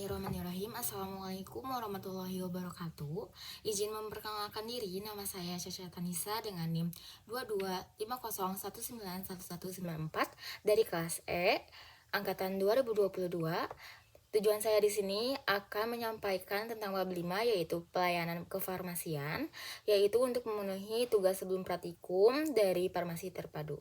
Bismillahirrahmanirrahim. Assalamualaikum warahmatullahi wabarakatuh. Izin memperkenalkan diri, nama saya Caca Tanisa dengan NIM 2250191194 dari kelas E, angkatan 2022. Tujuan saya di sini akan menyampaikan tentang bab 5, yaitu pelayanan kefarmasian, yaitu untuk memenuhi tugas sebelum praktikum dari farmasi terpadu.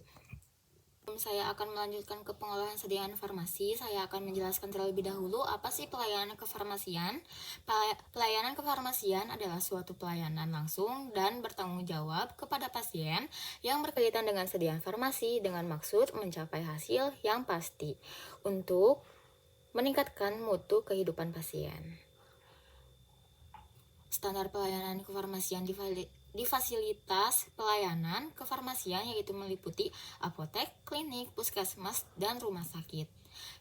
Saya akan melanjutkan ke pengolahan sediaan farmasi. Saya akan menjelaskan terlebih dahulu apa sih pelayanan kefarmasian. Pelayanan kefarmasian adalah suatu pelayanan langsung dan bertanggung jawab kepada pasien yang berkaitan dengan sediaan farmasi dengan maksud mencapai hasil yang pasti untuk meningkatkan mutu kehidupan pasien. Standar pelayanan kefarmasian di fasilitas pelayanan kefarmasian yaitu meliputi apotek, klinik, puskesmas, dan rumah sakit.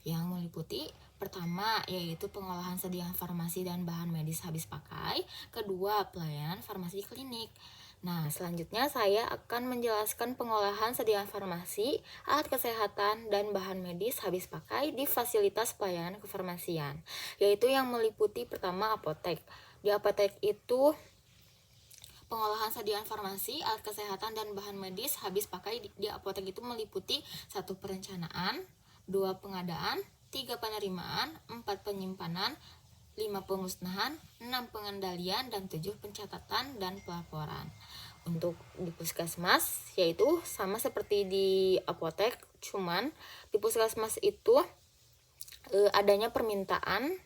Yang meliputi pertama yaitu pengolahan sediaan farmasi dan bahan medis habis pakai, kedua pelayanan farmasi klinik. Nah, selanjutnya saya akan menjelaskan pengolahan sediaan farmasi, alat kesehatan, dan bahan medis habis pakai di fasilitas pelayanan kefarmasian, yaitu yang meliputi pertama apotek. Di apotek itu pengolahan sediaan farmasi, alat kesehatan, dan bahan medis habis pakai di apotek itu meliputi 1. Perencanaan, 2. Pengadaan, 3. Penerimaan, 4. Penyimpanan, 5. Pemusnahan, 6. Pengendalian, dan 7. Pencatatan dan pelaporan. Untuk di puskesmas, yaitu sama seperti di apotek, cuman di puskesmas itu adanya permintaan,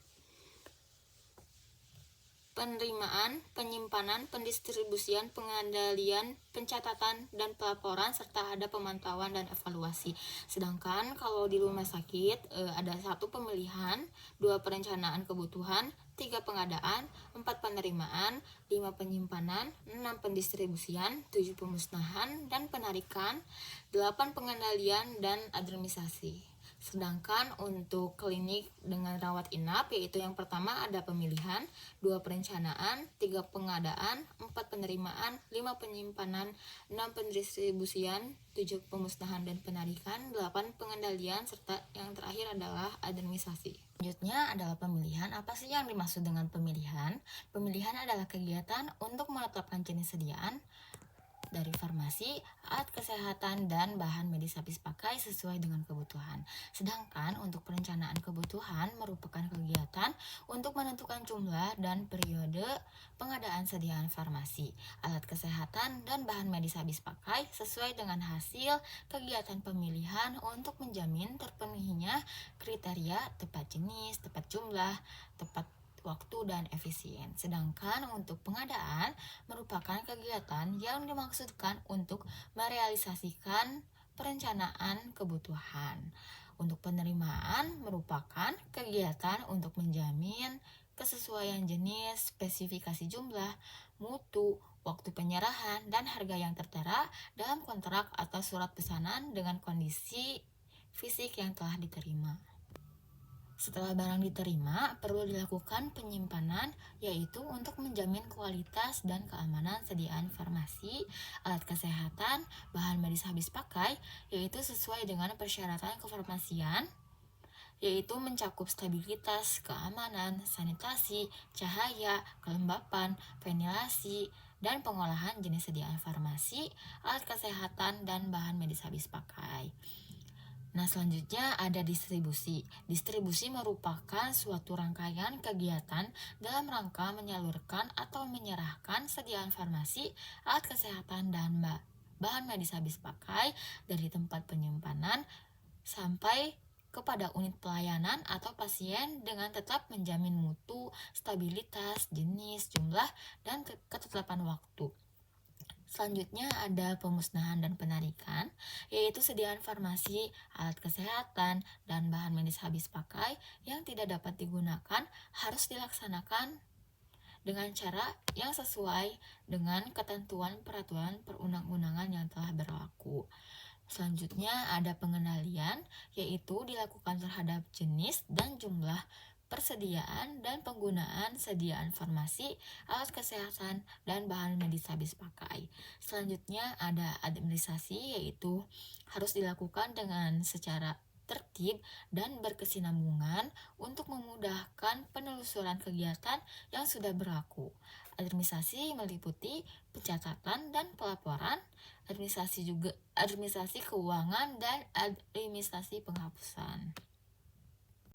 penerimaan, penyimpanan, pendistribusian, pengendalian, pencatatan, dan pelaporan, serta ada pemantauan dan evaluasi. Sedangkan kalau di rumah sakit ada 1. Pemilihan, 2. Perencanaan kebutuhan, 3. Pengadaan, 4. Penerimaan, 5. Penyimpanan, 6. Pendistribusian, 7. Pemusnahan dan penarikan, 8. Pengendalian dan administrasi. Sedangkan untuk klinik dengan rawat inap, yaitu yang pertama ada pemilihan, 2. Perencanaan, 3. Pengadaan, 4. Penerimaan, 5. Penyimpanan, 6. Pendistribusian, 7. Pemusnahan dan penarikan, 8. Pengendalian, serta yang terakhir adalah administrasi. Selanjutnya adalah pemilihan. Apa sih yang dimaksud dengan pemilihan? Pemilihan adalah kegiatan untuk menetapkan jenis sediaan dari farmasi, alat kesehatan, dan bahan medis habis pakai sesuai dengan kebutuhan. Sedangkan untuk perencanaan kebutuhan merupakan kegiatan untuk menentukan jumlah dan periode pengadaan sediaan farmasi, alat kesehatan, dan bahan medis habis pakai sesuai dengan hasil kegiatan pemilihan untuk menjamin terpenuhinya kriteria tepat jenis, tepat jumlah, tepat waktu, dan efisien. Sedangkan untuk pengadaan merupakan kegiatan yang dimaksudkan untuk merealisasikan perencanaan kebutuhan. Untuk penerimaan merupakan kegiatan untuk menjamin kesesuaian jenis, spesifikasi jumlah, mutu, waktu penyerahan, dan harga yang tertera dalam kontrak atau surat pesanan dengan kondisi fisik yang telah diterima. Setelah barang diterima, perlu dilakukan penyimpanan, yaitu untuk menjamin kualitas dan keamanan sediaan farmasi, alat kesehatan, bahan medis habis pakai, yaitu sesuai dengan persyaratan kefarmasian, yaitu mencakup stabilitas, keamanan, sanitasi, cahaya, kelembapan, ventilasi, dan pengolahan jenis sediaan farmasi, alat kesehatan, dan bahan medis habis pakai. Nah, selanjutnya ada distribusi. Distribusi merupakan suatu rangkaian kegiatan dalam rangka menyalurkan atau menyerahkan sediaan farmasi, alat kesehatan, dan bahan medis habis pakai dari tempat penyimpanan sampai kepada unit pelayanan atau pasien dengan tetap menjamin mutu, stabilitas, jenis, jumlah, dan ketetapan waktu. Selanjutnya ada pemusnahan dan penarikan, yaitu sediaan farmasi, alat kesehatan, dan bahan medis habis pakai yang tidak dapat digunakan harus dilaksanakan dengan cara yang sesuai dengan ketentuan peraturan perundang-undangan yang telah berlaku. Selanjutnya ada pengendalian, yaitu dilakukan terhadap jenis dan jumlah persediaan dan penggunaan sediaan farmasi, alat kesehatan, dan bahan medis habis pakai. Selanjutnya ada administrasi, yaitu harus dilakukan dengan secara tertib, dan berkesinambungan untuk memudahkan penelusuran kegiatan yang sudah berlaku. Administrasi meliputi pencatatan dan pelaporan, administrasi keuangan, dan administrasi penghapusan.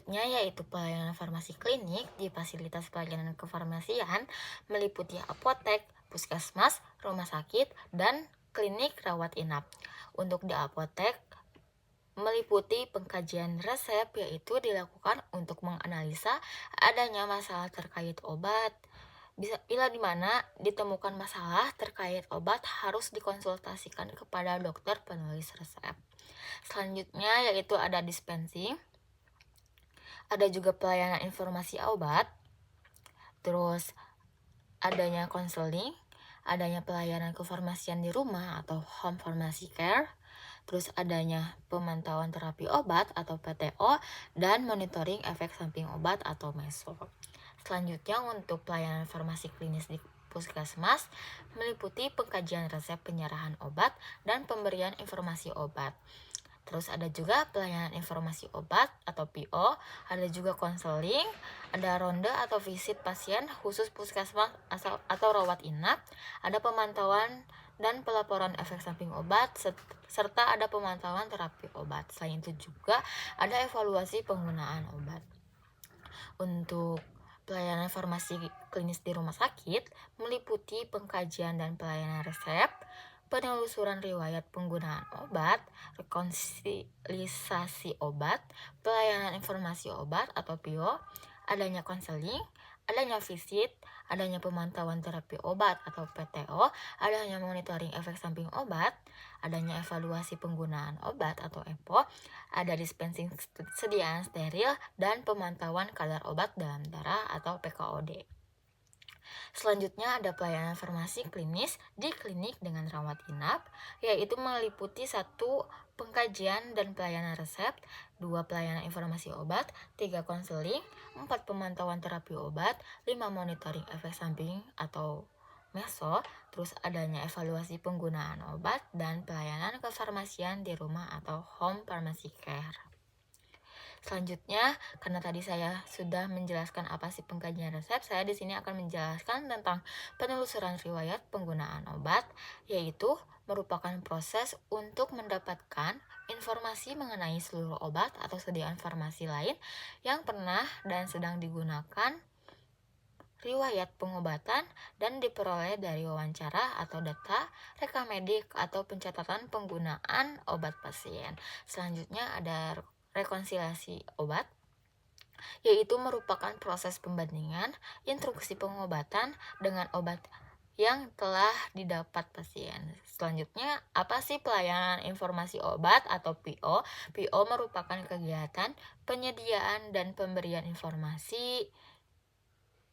Yaitu pelayanan farmasi klinik di fasilitas pelayanan kefarmasian meliputi apotek, puskesmas, rumah sakit, dan klinik rawat inap. Untuk di apotek meliputi pengkajian resep, yaitu dilakukan untuk menganalisa adanya masalah terkait obat. Bila di mana ditemukan masalah terkait obat harus dikonsultasikan kepada dokter penulis resep. Selanjutnya yaitu ada dispensing, ada juga pelayanan informasi obat, terus adanya konseling, adanya pelayanan kefarmasian di rumah atau home pharmacy care, terus adanya pemantauan terapi obat atau PTO, dan monitoring efek samping obat atau MESO. Selanjutnya untuk pelayanan farmasi klinis di puskesmas meliputi pengkajian resep, penyerahan obat, dan pemberian informasi obat. Terus ada juga pelayanan informasi obat atau PO, ada juga konseling, ada ronde atau visit pasien khusus puskesmas atau rawat inap, ada pemantauan dan pelaporan efek samping obat, serta ada pemantauan terapi obat. Selain itu juga ada evaluasi penggunaan obat. Untuk pelayanan farmasi klinis di rumah sakit meliputi pengkajian dan pelayanan resep, penelusuran riwayat penggunaan obat, rekonsiliasi obat, pelayanan informasi obat atau PIO, adanya konseling, adanya visit, adanya pemantauan terapi obat atau PTO, adanya monitoring efek samping obat, adanya evaluasi penggunaan obat atau EPO, ada dispensing sediaan steril, dan pemantauan kadar obat dalam darah atau PKOD. Selanjutnya ada pelayanan farmasi klinis di klinik dengan rawat inap, yaitu meliputi 1. Pengkajian dan pelayanan resep, 2. Pelayanan informasi obat, 3. Konseling, 4. Pemantauan terapi obat, 5. Monitoring efek samping atau MESO, terus adanya evaluasi penggunaan obat, dan pelayanan kefarmasian di rumah atau home pharmacy care. Selanjutnya, karena tadi saya sudah menjelaskan apa sih pengkajian resep, saya di sini akan menjelaskan tentang penelusuran riwayat penggunaan obat, yaitu merupakan proses untuk mendapatkan informasi mengenai seluruh obat atau sediaan farmasi lain yang pernah dan sedang digunakan, riwayat pengobatan, dan diperoleh dari wawancara atau data, rekam medik, atau pencatatan penggunaan obat pasien. Selanjutnya ada rekonsiliasi obat, yaitu merupakan proses pembandingan instruksi pengobatan dengan obat yang telah didapat pasien. Selanjutnya, apa sih pelayanan informasi obat atau PO? PO merupakan kegiatan penyediaan dan pemberian informasi,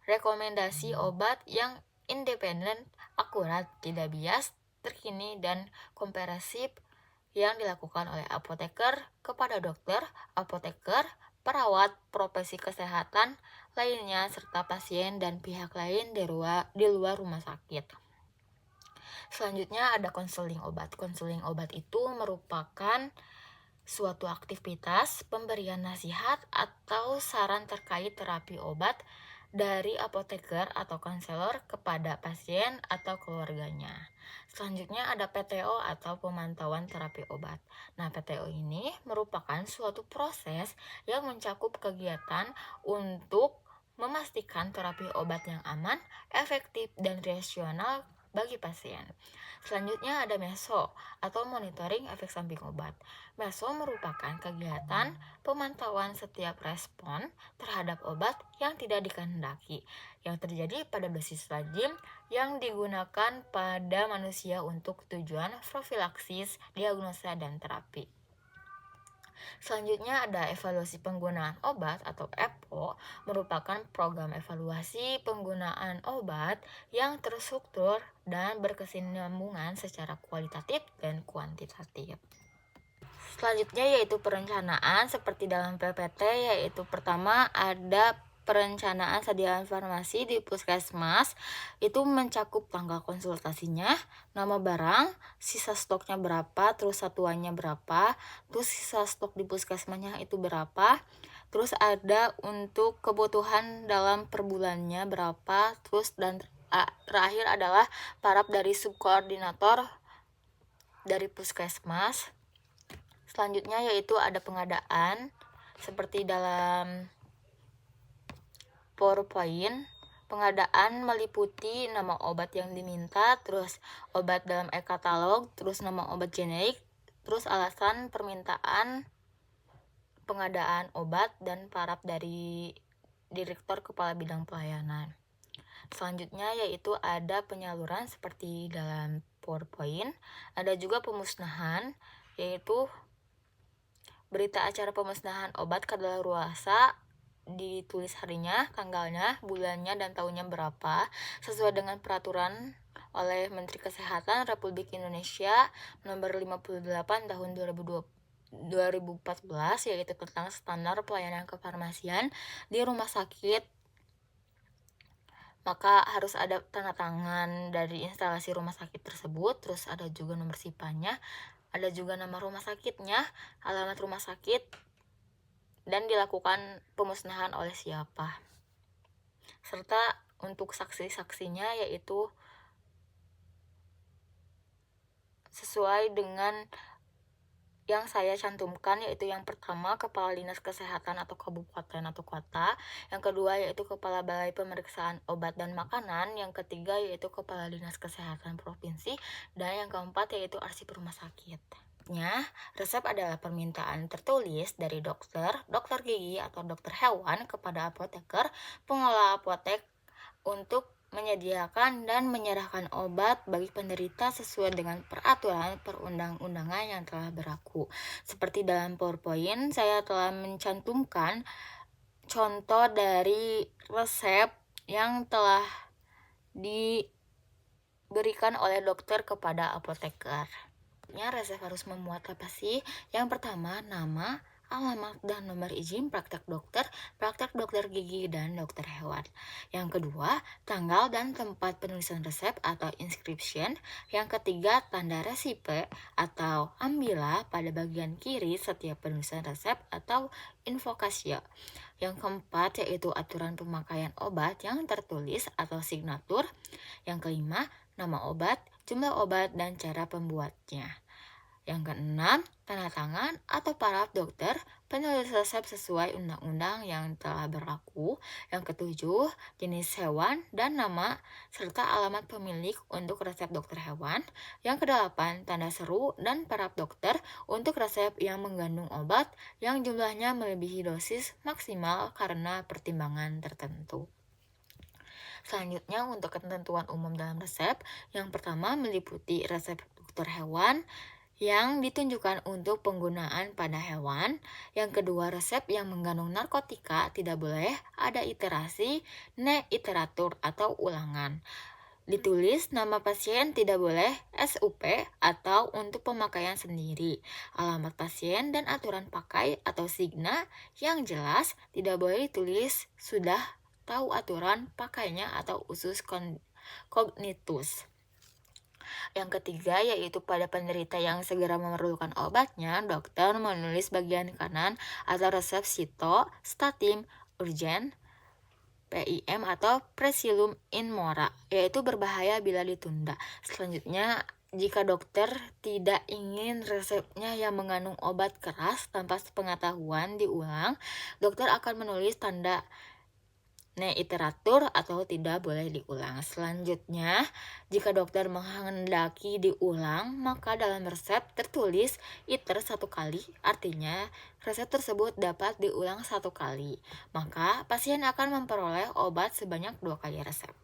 rekomendasi obat yang independen, akurat, tidak bias, terkini, dan komprehensif yang dilakukan oleh apoteker kepada dokter, apoteker, perawat, profesi kesehatan lainnya, serta pasien dan pihak lain di luar rumah sakit. Selanjutnya ada konseling obat. Konseling obat itu merupakan suatu aktivitas pemberian nasihat atau saran terkait terapi obat dari apoteker atau konselor kepada pasien atau keluarganya. Selanjutnya ada PTO atau pemantauan terapi obat. Nah, PTO ini merupakan suatu proses yang mencakup kegiatan untuk memastikan terapi obat yang aman, efektif, dan rasional bagi pasien. Selanjutnya ada MESO atau monitoring efek samping obat. MESO merupakan kegiatan pemantauan setiap respon terhadap obat yang tidak dikehendaki yang terjadi pada dosis lazim yang digunakan pada manusia untuk tujuan profilaksis, diagnosa, dan terapi. Selanjutnya ada evaluasi penggunaan obat atau EPO, merupakan program evaluasi penggunaan obat yang terstruktur dan berkesinambungan secara kualitatif dan kuantitatif. Selanjutnya yaitu perencanaan seperti dalam PPT, yaitu pertama ada perencanaan sediaan farmasi di puskesmas itu mencakup tanggal konsultasinya, nama barang, sisa stoknya berapa, terus satuannya berapa, terus sisa stok di puskesmasnya itu berapa, terus ada untuk kebutuhan dalam per bulannya berapa, terus dan terakhir adalah paraf dari subkoordinator dari puskesmas. Selanjutnya yaitu ada pengadaan seperti dalam PowerPoint. Pengadaan meliputi nama obat yang diminta, terus obat dalam e-katalog, terus nama obat generik, terus alasan permintaan pengadaan obat dan paraf dari Direktur Kepala Bidang Pelayanan. Selanjutnya yaitu ada penyaluran seperti dalam PowerPoint. Ada juga pemusnahan, yaitu berita acara pemusnahan obat kadaluarsa, ditulis harinya, tanggalnya, bulannya, dan tahunnya berapa sesuai dengan peraturan oleh Menteri Kesehatan Republik Indonesia nomor 58 tahun 2014, yaitu tentang standar pelayanan kefarmasian di rumah sakit. Maka harus ada tanda tangan dari instalasi rumah sakit tersebut, terus ada juga nomor SIPA-nya, ada juga nama rumah sakitnya, alamat rumah sakit, dan dilakukan pemusnahan oleh siapa. Serta untuk saksi-saksinya yaitu sesuai dengan yang saya cantumkan, yaitu yang pertama Kepala Dinas Kesehatan atau kabupaten atau kota, yang kedua yaitu Kepala Balai Pemeriksaan Obat dan Makanan, yang ketiga yaitu Kepala Dinas Kesehatan Provinsi, dan yang keempat yaitu arsip rumah sakit. Resep adalah permintaan tertulis dari dokter gigi atau dokter hewan kepada apoteker, pengelola apotek untuk menyediakan dan menyerahkan obat bagi penderita sesuai dengan peraturan perundang-undangan yang telah berlaku. Seperti dalam PowerPoint, saya telah mencantumkan contoh dari resep yang telah diberikan oleh dokter kepada apoteker. Resep harus memuat apa sih? Yang pertama, nama, alamat, dan nomor izin praktek dokter gigi, dan dokter hewan. Yang kedua, tanggal dan tempat penulisan resep atau inscription. Yang ketiga, tanda resipe atau ambilah pada bagian kiri setiap penulisan resep atau invokasio. Yang keempat, yaitu aturan pemakaian obat yang tertulis atau signatur. Yang kelima, nama obat, jumlah obat, dan cara pembuatnya. Yang keenam, tanda tangan atau paraf dokter penulis resep sesuai undang-undang yang telah berlaku. Yang ketujuh, jenis hewan dan nama serta alamat pemilik untuk resep dokter hewan. Yang kedelapan, tanda seru dan paraf dokter untuk resep yang mengandung obat yang jumlahnya melebihi dosis maksimal karena pertimbangan tertentu. Selanjutnya, untuk ketentuan umum dalam resep, yang pertama meliputi resep dokter hewan yang ditunjukkan untuk penggunaan pada hewan. Yang kedua, resep yang mengandung narkotika tidak boleh ada iterasi, iteratur atau ulangan. Ditulis nama pasien tidak boleh SUP atau untuk pemakaian sendiri. Alamat pasien dan aturan pakai atau signa yang jelas tidak boleh ditulis sudah tahu aturan pakainya atau usus cognitus. Yang ketiga yaitu pada penderita yang segera memerlukan obatnya, dokter menulis bagian kanan atau resep statin, urgen, PIM atau Praesilum in mora, yaitu berbahaya bila ditunda. Selanjutnya, jika dokter tidak ingin resepnya yang mengandung obat keras tanpa pengetahuan diulang, dokter akan menulis tanda iteratur atau tidak boleh diulang. Selanjutnya, jika dokter menghendaki diulang, maka dalam resep tertulis iter 1 kali, artinya resep tersebut dapat diulang 1 kali. Maka pasien akan memperoleh obat sebanyak 2 kali resep.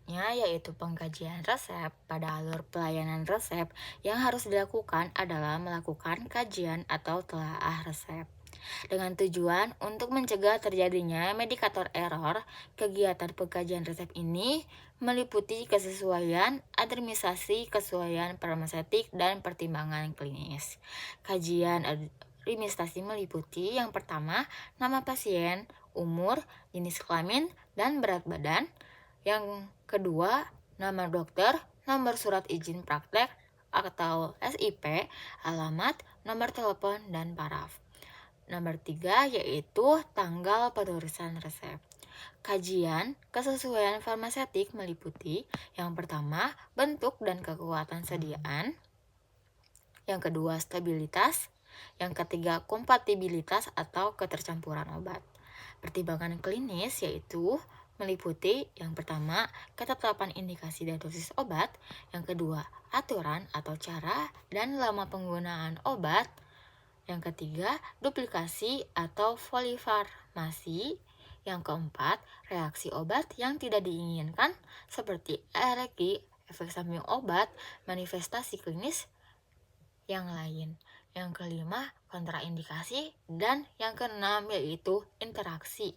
Yaitu pengkajian resep. Pada alur pelayanan resep yang harus dilakukan adalah melakukan kajian atau telaah resep. Dengan tujuan untuk mencegah terjadinya medicator error, kegiatan pengkajian resep ini meliputi kesesuaian, administrasi, kesesuaian farmaseutik, dan pertimbangan klinis. Kajian administrasi meliputi yang pertama, nama pasien, umur, jenis kelamin, dan berat badan. Yang kedua, nama dokter, nomor surat izin praktek atau SIP, alamat, nomor telepon, dan paraf. Nomor 3 yaitu tanggal penulisan resep. Kajian kesesuaian farmasetik meliputi yang pertama, bentuk dan kekuatan sediaan. Yang kedua, stabilitas. Yang ketiga, kompatibilitas atau ketercampuran obat. Pertimbangan klinis yaitu meliputi yang pertama, ketetapan indikasi dan dosis obat. Yang kedua, aturan atau cara dan lama penggunaan obat. Yang ketiga, duplikasi atau polifarmasi. Yang keempat, reaksi obat yang tidak diinginkan seperti alergi, efek samping obat, manifestasi klinis yang lain. Yang kelima, kontraindikasi, dan yang keenam yaitu interaksi.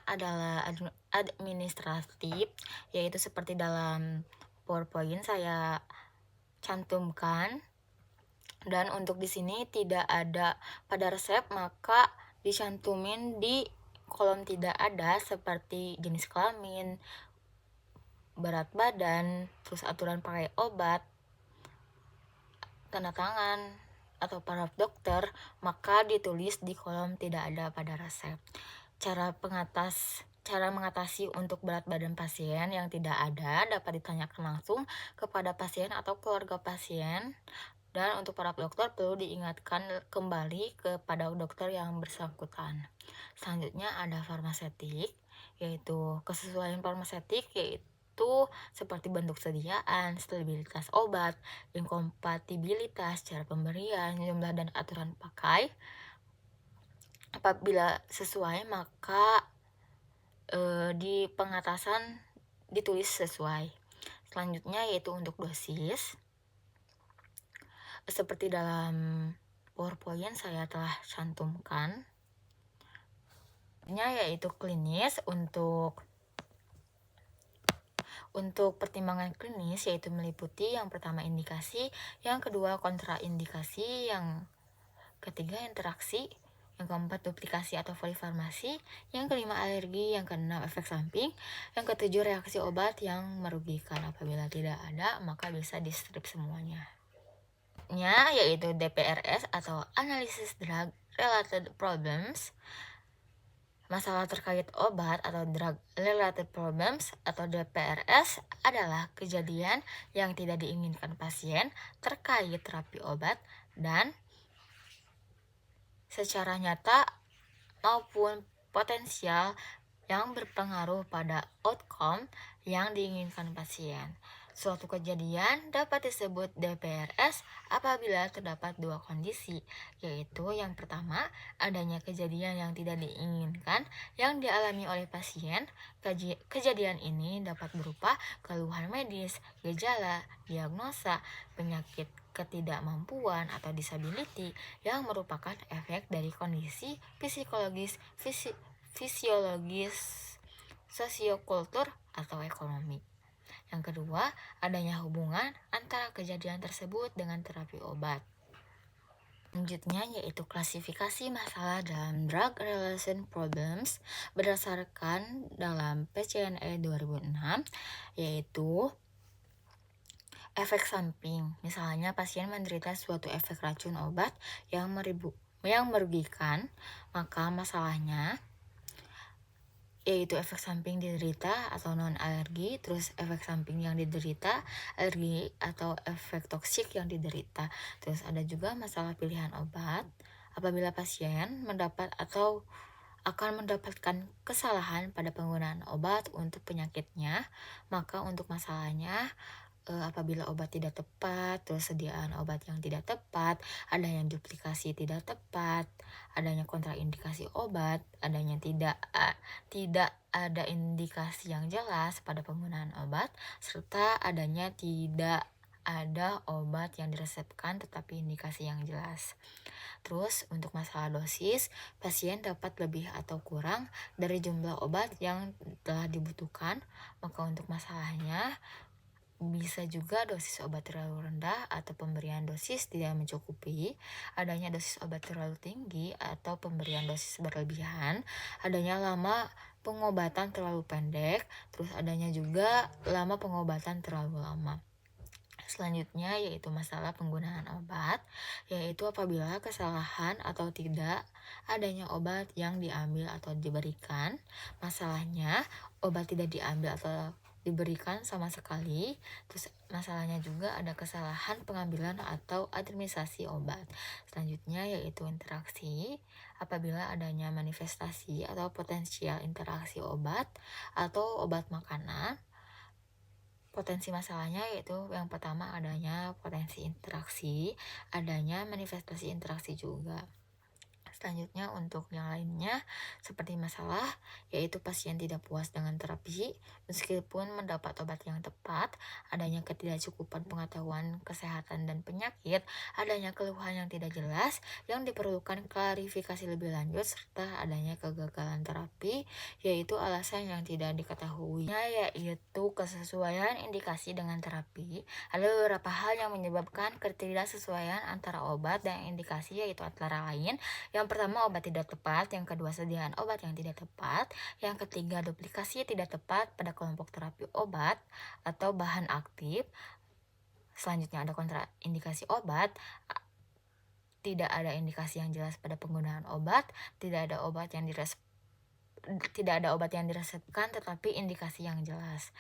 Adalah administratif, yaitu seperti dalam PowerPoint saya cantumkan. Dan untuk di sini tidak ada pada resep, maka dicantumin di kolom tidak ada seperti jenis kelamin, berat badan, terus aturan pakai obat, tanda tangan, atau paraf dokter, maka ditulis di kolom tidak ada pada resep. Cara mengatasi untuk berat badan pasien yang tidak ada dapat ditanyakan langsung kepada pasien atau keluarga pasien. Dan untuk para dokter perlu diingatkan kembali kepada dokter yang bersangkutan. Selanjutnya ada farmasetik, yaitu kesesuaian farmasetik, yaitu seperti bentuk sediaan, stabilitas obat, inkompatibilitas, cara pemberian, jumlah dan aturan pakai. Apabila sesuai maka di pengatasan ditulis sesuai. Selanjutnya yaitu untuk dosis. Seperti dalam PowerPoint saya telah cantumkan, yaitu klinis. Untuk pertimbangan klinis yaitu meliputi yang pertama indikasi, yang kedua kontraindikasi, yang ketiga interaksi, yang keempat duplikasi atau polifarmasi, yang kelima alergi, yang keenam efek samping, yang ketujuh reaksi obat yang merugikan. Apabila tidak ada maka bisa di strip semuanya. Yaitu DPRS atau Analysis Drug Related Problems. Masalah terkait obat atau Drug Related Problems atau DPRS adalah kejadian yang tidak diinginkan pasien terkait terapi obat dan secara nyata maupun potensial yang berpengaruh pada outcome yang diinginkan pasien. Suatu kejadian dapat disebut DPRS apabila terdapat dua kondisi, yaitu yang pertama, adanya kejadian yang tidak diinginkan yang dialami oleh pasien. Kejadian ini dapat berupa keluhan medis, gejala, diagnosa, penyakit ketidakmampuan atau disability yang merupakan efek dari kondisi psikologis, fisiologis, sosiokultur, atau ekonomi. Yang kedua, adanya hubungan antara kejadian tersebut dengan terapi obat. Selanjutnya yaitu klasifikasi masalah dalam Drug Relation Problems berdasarkan dalam PCNE 2006, yaitu efek samping. Misalnya pasien menderita suatu efek racun obat yang merugikan, maka masalahnya yaitu efek samping diderita atau non-alergi, terus efek samping yang diderita, alergi atau efek toksik yang diderita. Terus ada juga masalah pilihan obat. Apabila pasien mendapat atau akan mendapatkan kesalahan pada penggunaan obat untuk penyakitnya, maka untuk masalahnya apabila obat tidak tepat, terus sediaan obat yang tidak tepat, adanya duplikasi tidak tepat, adanya kontraindikasi obat, adanya tidak ada indikasi yang jelas pada penggunaan obat, serta adanya tidak ada obat yang diresepkan tetapi indikasi yang jelas. Terus untuk masalah dosis, pasien dapat lebih atau kurang dari jumlah obat yang telah dibutuhkan. Maka untuk masalahnya Bisa juga dosis obat terlalu rendah atau pemberian dosis tidak mencukupi, adanya dosis obat terlalu tinggi atau pemberian dosis berlebihan, adanya lama pengobatan terlalu pendek, terus adanya juga lama pengobatan terlalu lama. Selanjutnya yaitu masalah penggunaan obat, yaitu apabila kesalahan atau tidak adanya obat yang diambil atau diberikan. Masalahnya obat tidak diambil atau diberikan sama sekali. Terus masalahnya juga ada kesalahan pengambilan atau administrasi obat. Selanjutnya yaitu interaksi, apabila adanya manifestasi atau potensial interaksi obat atau obat makanan. Potensi masalahnya yaitu yang pertama adanya potensi interaksi, adanya manifestasi interaksi juga. Selanjutnya untuk yang lainnya seperti masalah yaitu pasien tidak puas dengan terapi meskipun mendapat obat yang tepat, adanya ketidakcukupan pengetahuan kesehatan dan penyakit, adanya keluhan yang tidak jelas yang diperlukan klarifikasi lebih lanjut serta adanya kegagalan terapi yaitu alasan yang tidak diketahuinya yaitu kesesuaian indikasi dengan terapi. Ada beberapa hal yang menyebabkan ketidaksesuaian antara obat dan indikasi yaitu antara lain yang pertama obat tidak tepat, yang kedua sediaan obat yang tidak tepat, yang ketiga duplikasi tidak tepat pada kelompok terapi obat atau bahan aktif. Selanjutnya ada kontraindikasi obat, tidak ada indikasi yang jelas pada penggunaan obat, tidak ada obat yang diresepkan tetapi indikasi yang jelas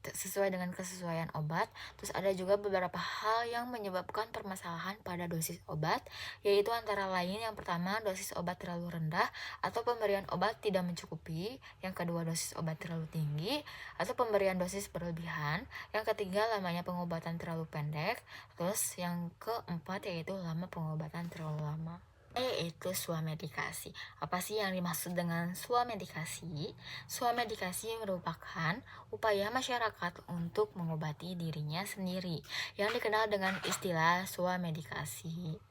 sesuai dengan kesesuaian obat. Terus ada juga beberapa hal yang menyebabkan permasalahan pada dosis obat, yaitu antara lain yang pertama dosis obat terlalu rendah atau pemberian obat tidak mencukupi, yang kedua dosis obat terlalu tinggi atau pemberian dosis berlebihan, yang ketiga lamanya pengobatan terlalu pendek, terus yang keempat yaitu lama pengobatan terlalu lama. Yaitu swamedikasi. Apa sih yang dimaksud dengan swamedikasi? Swamedikasi merupakan upaya masyarakat untuk mengobati dirinya sendiri yang dikenal dengan istilah swamedikasi.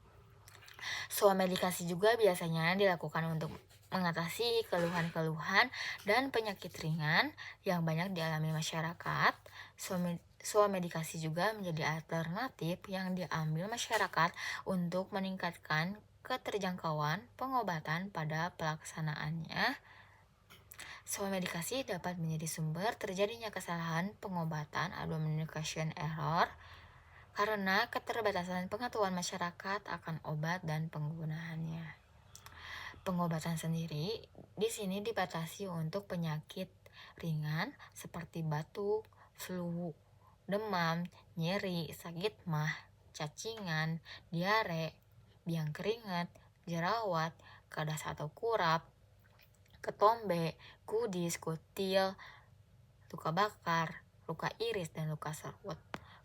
Swamedikasi juga biasanya dilakukan untuk mengatasi keluhan-keluhan dan penyakit ringan yang banyak dialami masyarakat. Swamedikasi juga menjadi alternatif yang diambil masyarakat untuk meningkatkan keterjangkauan pengobatan pada pelaksanaannya. Swamedikasi dapat menjadi sumber terjadinya kesalahan pengobatan atau medication error karena keterbatasan pengetahuan masyarakat akan obat dan penggunaannya. Pengobatan sendiri di sini dibatasi untuk penyakit ringan seperti batuk, flu, demam, nyeri, sakit mah, cacingan, diare, biang keringat, jerawat, kadas atau kurap, ketombe, kudis, kutil, luka bakar, luka iris, dan luka serut.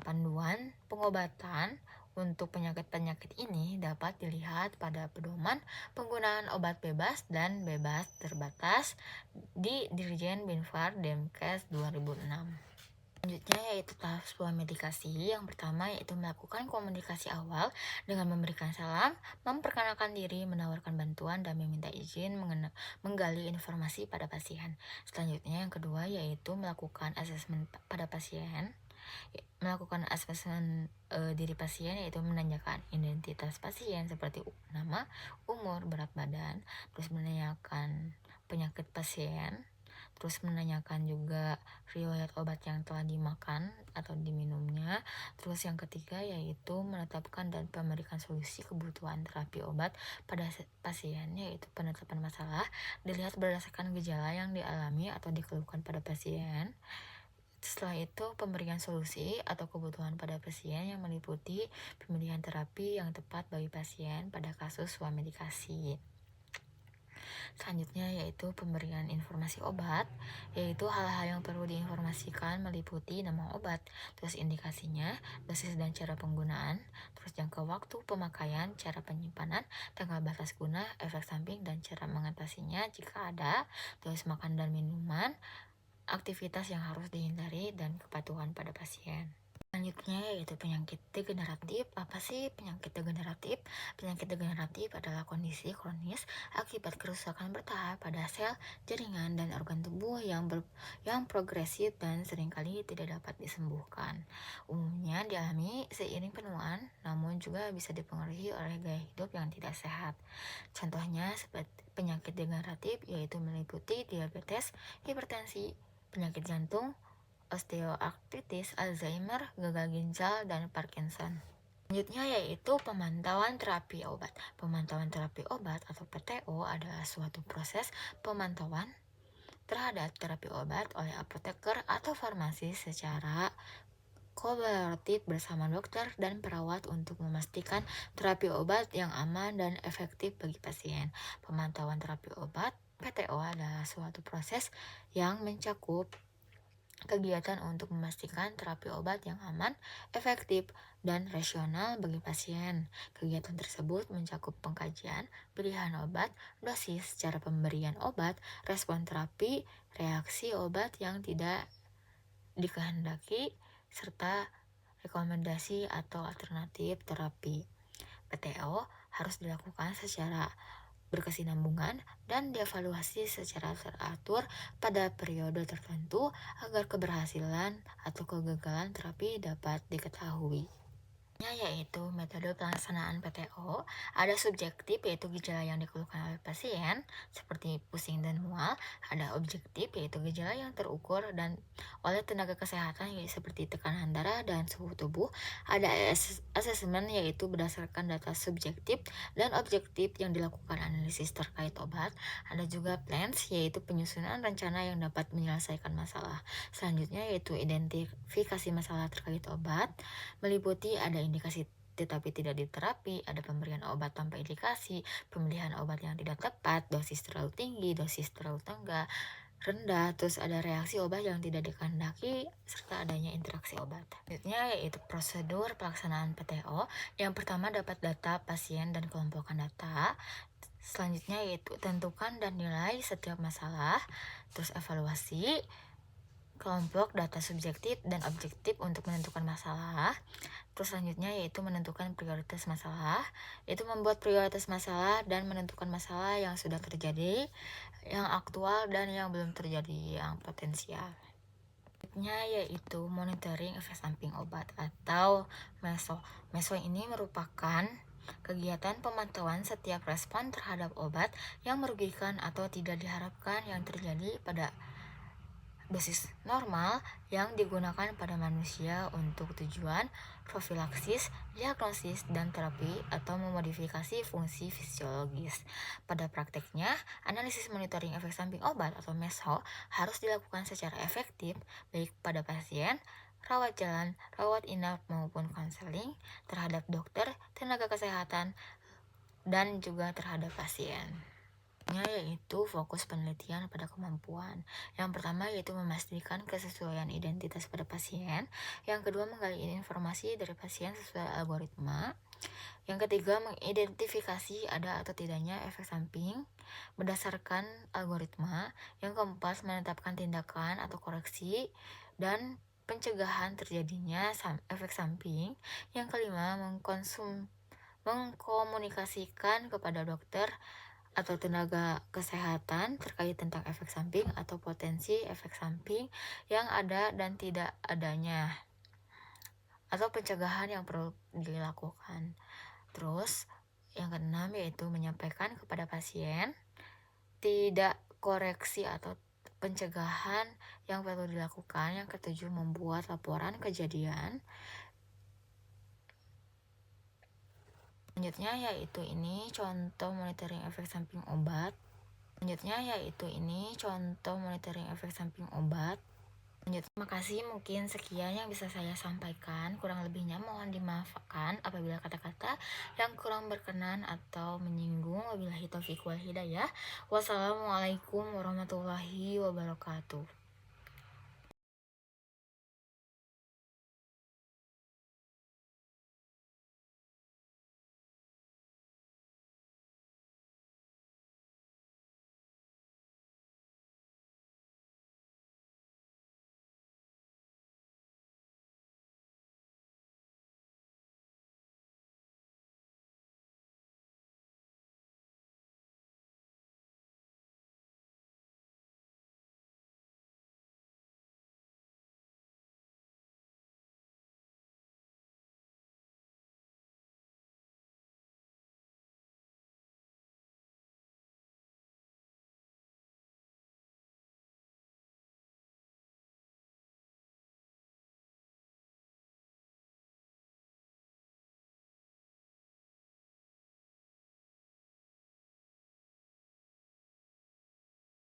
Panduan pengobatan untuk penyakit-penyakit ini dapat dilihat pada pedoman penggunaan obat bebas dan bebas terbatas di Dirjen Binfar Demkes 2006. Selanjutnya yaitu tahap swamedikasi. Yang pertama yaitu melakukan komunikasi awal dengan memberikan salam, memperkenalkan diri, menawarkan bantuan, dan meminta izin menggali informasi pada pasien. Selanjutnya yang kedua yaitu melakukan asesmen pada pasien. Melakukan asesmen diri pasien yaitu menanyakan identitas pasien seperti nama, umur, berat badan, terus menanyakan penyakit pasien, terus menanyakan juga riwayat obat yang telah dimakan atau diminumnya. Terus yang ketiga yaitu menetapkan dan memberikan solusi kebutuhan terapi obat pada pasien, yaitu penetapan masalah dilihat berdasarkan gejala yang dialami atau dikeluhkan pada pasien. Setelah itu pemberian solusi atau kebutuhan pada pasien yang meliputi pemilihan terapi yang tepat bagi pasien pada kasus swamedikasi. Selanjutnya yaitu pemberian informasi obat, yaitu hal-hal yang perlu diinformasikan meliputi nama obat, terus indikasinya, dosis dan cara penggunaan, terus jangka waktu pemakaian, cara penyimpanan, tanggal batas guna, efek samping, dan cara mengatasinya jika ada, terus makan dan minuman, aktivitas yang harus dihindari, dan kepatuhan pada pasien. Selanjutnya yaitu penyakit degeneratif. Apa sih penyakit degeneratif? Penyakit degeneratif adalah kondisi kronis akibat kerusakan bertahap pada sel, jaringan, dan organ tubuh yang progresif dan seringkali tidak dapat disembuhkan. Umumnya dialami seiring penuaan, namun juga bisa dipengaruhi oleh gaya hidup yang tidak sehat. Contohnya seperti penyakit degeneratif yaitu meliputi diabetes, hipertensi, penyakit jantung, osteoartritis, Alzheimer, gagal ginjal, dan Parkinson. Selanjutnya yaitu pemantauan terapi obat. Pemantauan terapi obat atau PTO adalah suatu proses pemantauan terhadap terapi obat oleh apoteker atau farmasi secara kolaboratif bersama dokter dan perawat untuk memastikan terapi obat yang aman dan efektif bagi pasien. Pemantauan terapi obat PTO adalah suatu proses yang mencakup kegiatan untuk memastikan terapi obat yang aman, efektif, dan rasional bagi pasien. Kegiatan tersebut mencakup pengkajian, pilihan obat, dosis, cara pemberian obat, respon terapi, reaksi obat yang tidak dikehendaki, serta rekomendasi atau alternatif terapi. PTO harus dilakukan secara berkesinambungan dan dievaluasi secara teratur pada periode tertentu agar keberhasilan atau kegagalan terapi dapat diketahui. Yaitu metode pelaksanaan PTO. Ada subjektif yaitu gejala yang dikeluhkan oleh pasien seperti pusing dan mual. Ada objektif yaitu gejala yang terukur dan oleh tenaga kesehatan yaitu seperti tekanan darah dan suhu tubuh. Ada asesmen yaitu berdasarkan data subjektif dan objektif yang dilakukan analisis terkait obat. Ada juga plans yaitu penyusunan rencana yang dapat menyelesaikan masalah. Selanjutnya yaitu identifikasi masalah terkait obat, meliputi ada indikasi tetapi tidak diterapi, ada pemberian obat tanpa indikasi, pemilihan obat yang tidak tepat, dosis terlalu tinggi, dosis terlalu rendah, terus ada reaksi obat yang tidak dikehendaki, serta adanya interaksi obat. Selanjutnya yaitu prosedur pelaksanaan PTO. Yang pertama dapat data pasien dan kelompokkan data. Selanjutnya yaitu tentukan dan nilai setiap masalah, terus evaluasi, kelompok data subjektif dan objektif untuk menentukan masalah. Terus selanjutnya yaitu menentukan prioritas masalah, yaitu membuat prioritas masalah dan menentukan masalah yang sudah terjadi, yang aktual dan yang belum terjadi, yang potensial. Selanjutnya yaitu monitoring efek samping obat atau MESO. MESO ini merupakan kegiatan pemantauan setiap respon terhadap obat yang merugikan atau tidak diharapkan yang terjadi pada dosis normal yang digunakan pada manusia untuk tujuan profilaksis, diagnosis, dan terapi atau memodifikasi fungsi fisiologis. Pada prakteknya, analisis monitoring efek samping obat atau MESO harus dilakukan secara efektif baik pada pasien, rawat jalan, rawat inap maupun konseling terhadap dokter, tenaga kesehatan, dan juga terhadap pasien. Yaitu fokus penelitian pada kemampuan. Yang pertama yaitu memastikan kesesuaian identitas pada pasien. Yang kedua menggali informasi dari pasien sesuai algoritma. Yang ketiga mengidentifikasi ada atau tidaknya efek samping berdasarkan algoritma. Yang keempat menetapkan tindakan atau koreksi dan pencegahan terjadinya efek samping. Yang kelima mengkomunikasikan kepada dokter atau tenaga kesehatan terkait tentang efek samping atau potensi efek samping yang ada dan tidak adanya, atau pencegahan yang perlu dilakukan. Terus yang keenam yaitu menyampaikan kepada pasien tidak koreksi atau pencegahan yang perlu dilakukan. Yang ketujuh membuat laporan kejadian. Selanjutnya yaitu ini contoh monitoring efek samping obat. Terima kasih, mungkin sekian yang bisa saya sampaikan. Kurang lebihnya mohon dimaafkan apabila kata-kata yang kurang berkenan atau menyinggung. Wabillahi taufiq wal hidayah. Wassalamualaikum warahmatullahi wabarakatuh.